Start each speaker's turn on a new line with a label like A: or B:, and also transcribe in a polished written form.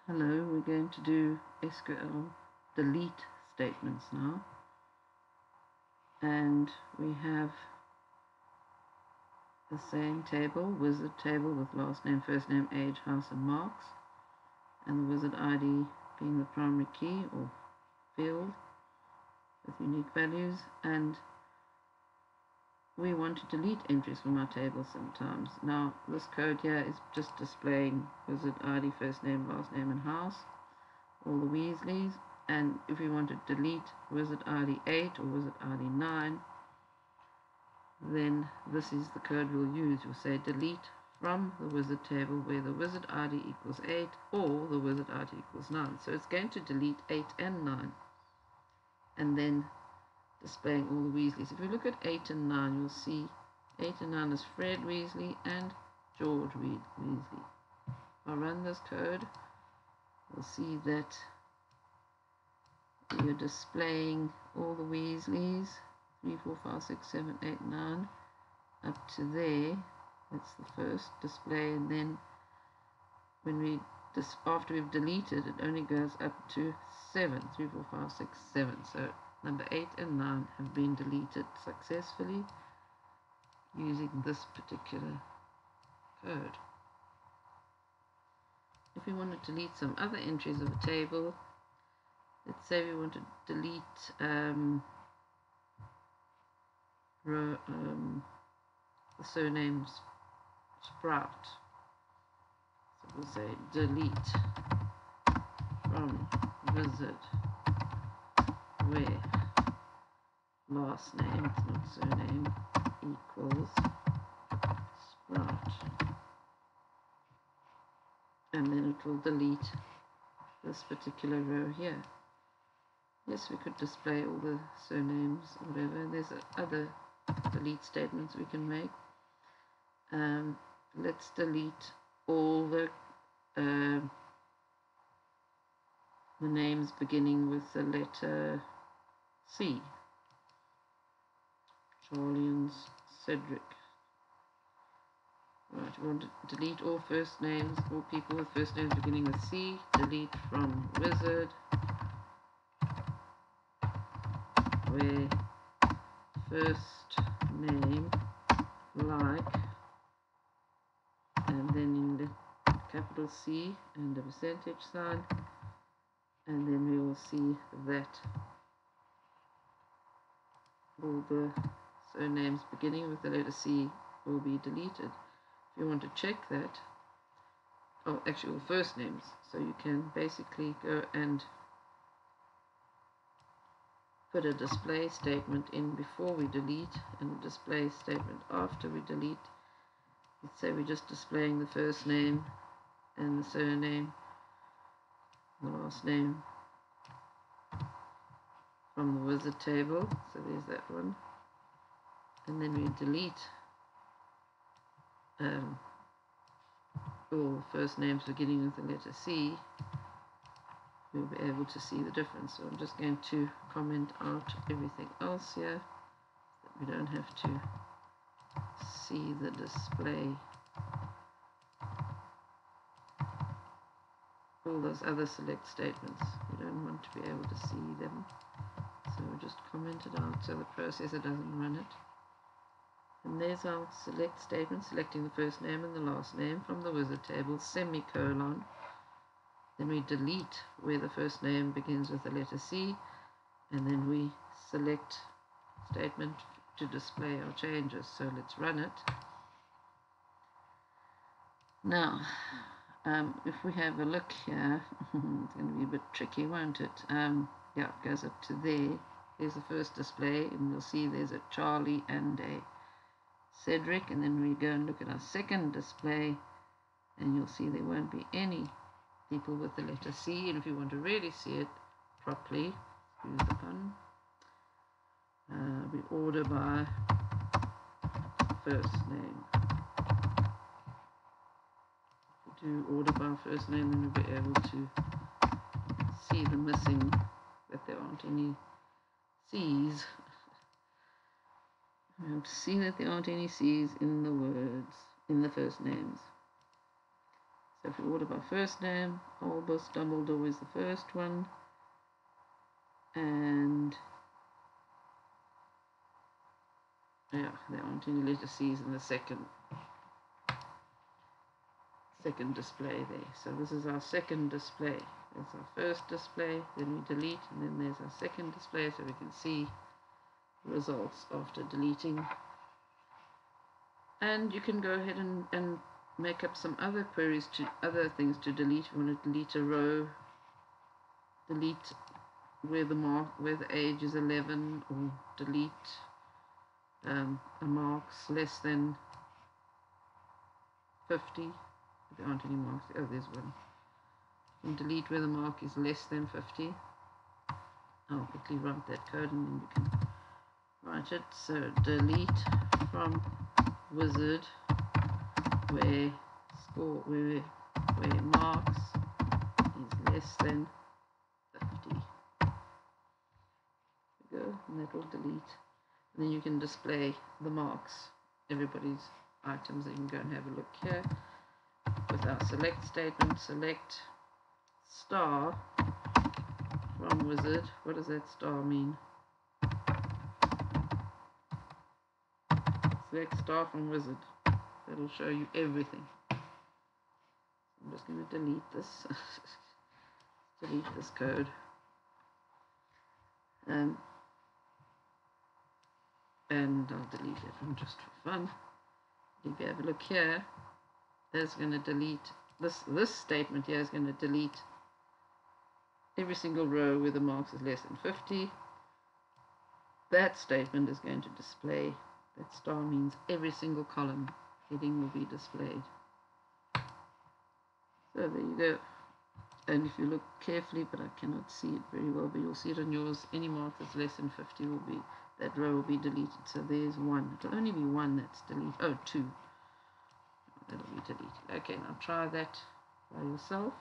A: Hello, we're going to do SQL delete statements now. And we have the same table, wizard table with last name, first name, age, house, and marks. And the wizard ID being the primary key or field with unique values. And we want to delete entries from our table sometimes. Now, this code here is just displaying wizard ID, first name, last name, and house, all the Weasleys. And if we want to delete wizard ID 8 or wizard ID 9, then this is the code we'll use. You'll say delete from the wizard table where the wizard ID equals 8 or the wizard ID equals 9. So it's going to delete 8 and 9 and then displaying all the Weasleys. If you look at 8 and 9, you'll see 8 and 9 is Fred Weasley and George Weasley. If I run this code, you'll see that you're displaying all the Weasleys, 3, 4, 5, 6, 7, 8, 9, up to there. That's the first display, and then when we after we've deleted, it only goes up to 7, 3, 4, 5, 6, 7. So number 8 and 9 have been deleted successfully using this particular code. If we want to delete some other entries of a table, let's say we want to delete the surname Sprout. So we'll say delete from wizard where last name, it's not surname, equals Sprout. And then it will delete this particular row here. Yes, we could display all the surnames, whatever. There's other delete statements we can make. Let's delete all the names beginning with the letter C. Charlie and Cedric. Right, we want to delete all first names, all people with first names beginning with C. Delete from wizard where first name like, and then in the capital C and a percentage sign, and then we will see that all the surnames beginning with the letter C will be deleted. If you want to check that, oh, actually all first names, so you can basically go and put a display statement in before we delete and a display statement after we delete. Let's say we're just displaying the first name and the surname, the last name from the wizard table, so there's that one, and then we delete all first names beginning with the letter C. We'll be able to see the difference. So I'm just going to comment out everything else here so that we don't have to see the display, all those other select statements. We don't want to be able to see them, so we'll just comment it out so the processor doesn't run it. And there's our select statement, selecting the first name and the last name from the wizard table, semicolon. Then we delete where the first name begins with the letter C, and then we select statement to display our changes. So let's run it. Now, if we have a look here, it's going to be a bit tricky, won't it? Yeah, it goes up to there. There's the first display, and you'll see there's a Charlie and a Cedric, and then we go and look at our second display, and you'll see there won't be any people with the letter C. And if you want to really see it properly, use the pun, we order by first name. If we do order by first name, then we'll be able to see the missing, that there aren't any C's. We have to see that there aren't any C's in the words, in the first names. So if you order by first name, Albus Dumbledore is the first one, and yeah, there aren't any letter C's in the second display there. So this is our second display. There's our first display, then we delete, and then there's our second display, so we can see results after deleting. And you can go ahead and make up some other queries to other things to delete. You want to delete a row, delete where the age is 11, or delete a marks less than 50. There aren't any marks. Oh, there's one. You can delete where the mark is less than 50. I'll quickly write that code and then you can write it. So delete from wizard where marks is less than 50. There we go, and that will delete. And then you can display the marks, everybody's items. That you can go and have a look here with our select statement. Select star from wizard. What does that star mean? Select star from wizard. That'll show you everything. I'm just going to delete this. Delete this code. And I'll delete it just for fun. If you have a look here, that's going to delete this statement here is going to delete every single row where the marks is less than 50. That statement is going to display, that star means every single column heading will be displayed. So there you go. And if you look carefully, but I cannot see it very well, but you'll see it on yours, any mark that's less than 50 will be, that row will be deleted. So there's one. It'll only be one that's deleted. Oh, two. That'll be deleted. Okay, now try that by yourself.